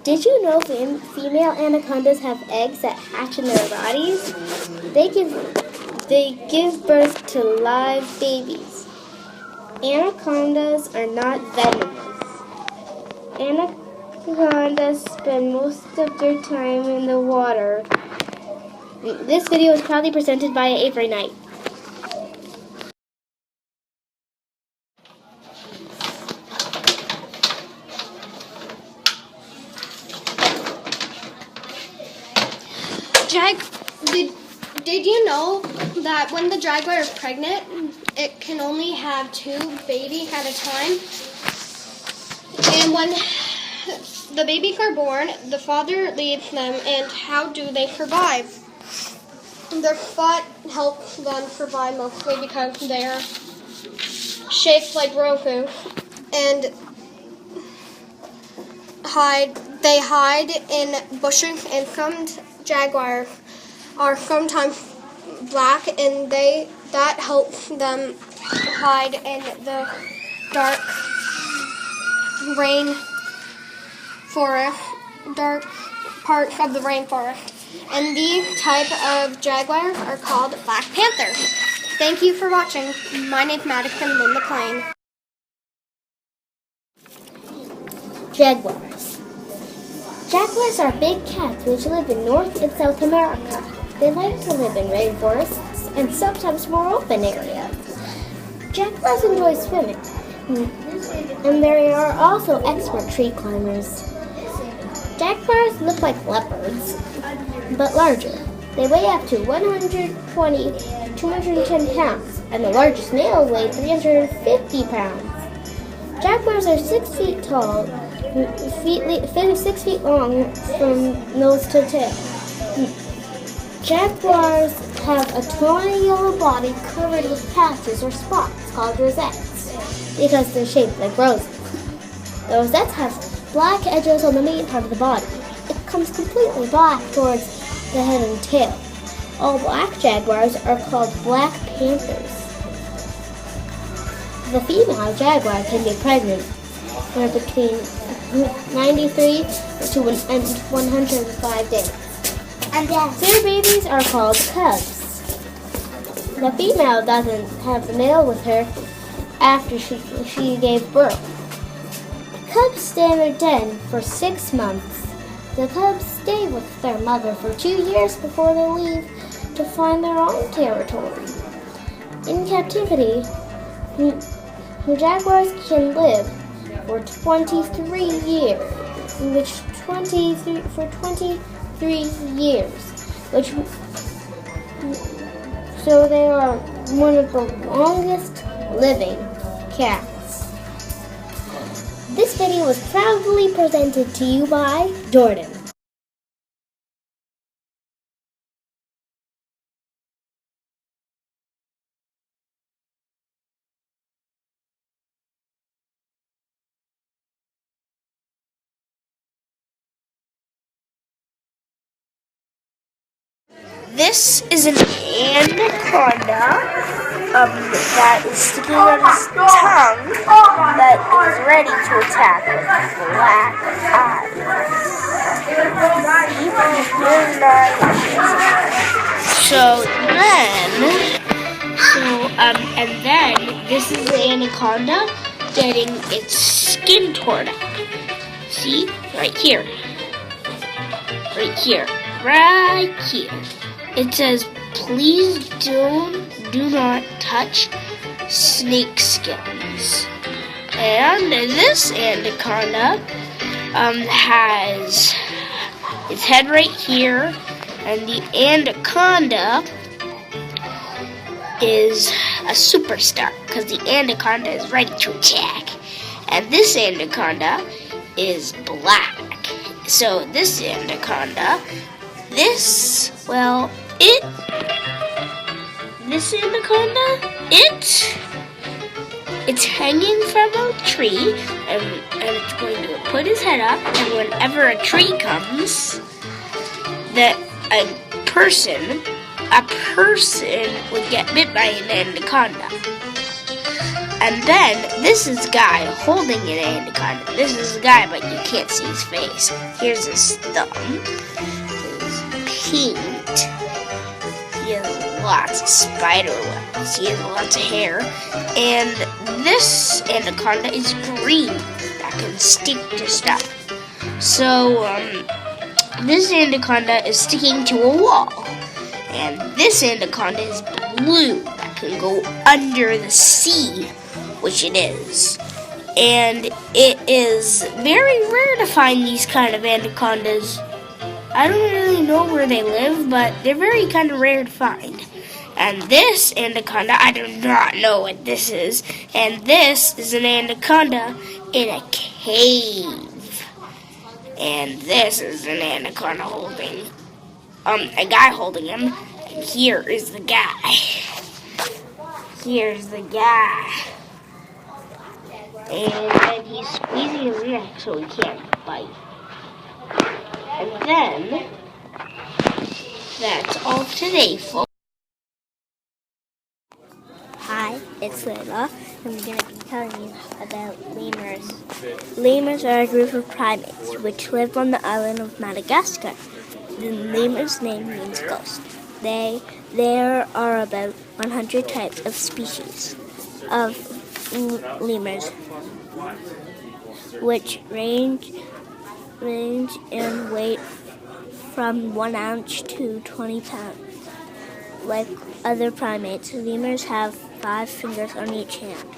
Did you know female anacondas have eggs that hatch in their bodies? They give birth to live babies. Anacondas are not venomous. Anacondas spend most of their time in the water. This video is proudly presented by Avery Knight. Did you know that when the jaguar is pregnant, it can only have 2 babies at a time? And when the babies are born, the father leaves them, and how do they survive? Their spot helps them survive mostly because they're shaped like Roku, and they hide in bushes, and some jaguars are sometimes black, and that helps them hide in the dark dark parts of the rainforest. And these type of jaguars are called Black Panthers. Thank you for watching. My name's Madison Lynn McLean. Jaguars. Jaguars are big cats which live in North and South America. They like to live in rainforests and sometimes more open areas. Jaguars enjoy swimming, and they are also expert tree climbers. Jaguars look like leopards, but larger. They weigh up to 120 to 210 pounds, and the largest male weighs 350 pounds. Jaguars are 6 feet tall, 6 feet long from nose to tail. Jaguars have a tawny yellow body covered with patches or spots called rosettes because they're shaped like roses. The rosettes have black edges on the main part of the body. It comes completely black towards the head and tail. All black jaguars are called Black Panthers. The female jaguar can be pregnant for between 93 to 105 days. And their babies are called cubs. The female doesn't have the male with her after she gave birth. Cubs stay in their den for 6 months. The cubs stay with their mother for 2 years before they leave to find their own territory. In captivity, jaguars can live for 23 years, so they are one of the longest living cats. This video was proudly presented to you by Jordan. This is an anaconda that is sticking out its tongue that is ready to attack with black eyes. And then this is the anaconda getting its skin torn out. See? Right here. Right here. Right here. It says, please do not touch snake skins. And this anaconda has its head right here, and the anaconda is a superstar because the anaconda is ready to attack. And this anaconda is black. So this anaconda, this anaconda, it's hanging from a tree, and it's going to put his head up, and whenever a tree comes, a person would get bit by an anaconda. And then this is a guy holding an anaconda. This is a guy, but you can't see his face. Here's his thumb. His paint. He has lots of spider webs. He has lots of hair. And this anaconda is green. That can stick to stuff. So, this anaconda is sticking to a wall. And this anaconda is blue. That can go under the sea, which it is. And it is very rare to find these kind of anacondas. I don't really know where they live, but they're very kind of rare to find. And this anaconda, I do not know what this is. And this is an anaconda in a cave. And this is an anaconda holding, a guy holding him. And here is the guy. Here's the guy. And he's squeezing his neck so he can't bite. And then, that's all today, folks. Hi, it's Layla, and I'm going to be telling you about lemurs. Lemurs are a group of primates which live on the island of Madagascar. The lemur's name means ghost. There are about 100 types of species of lemurs, which range in weight from 1 ounce to 20 pounds. Like other primates, lemurs have 5 fingers on each hand.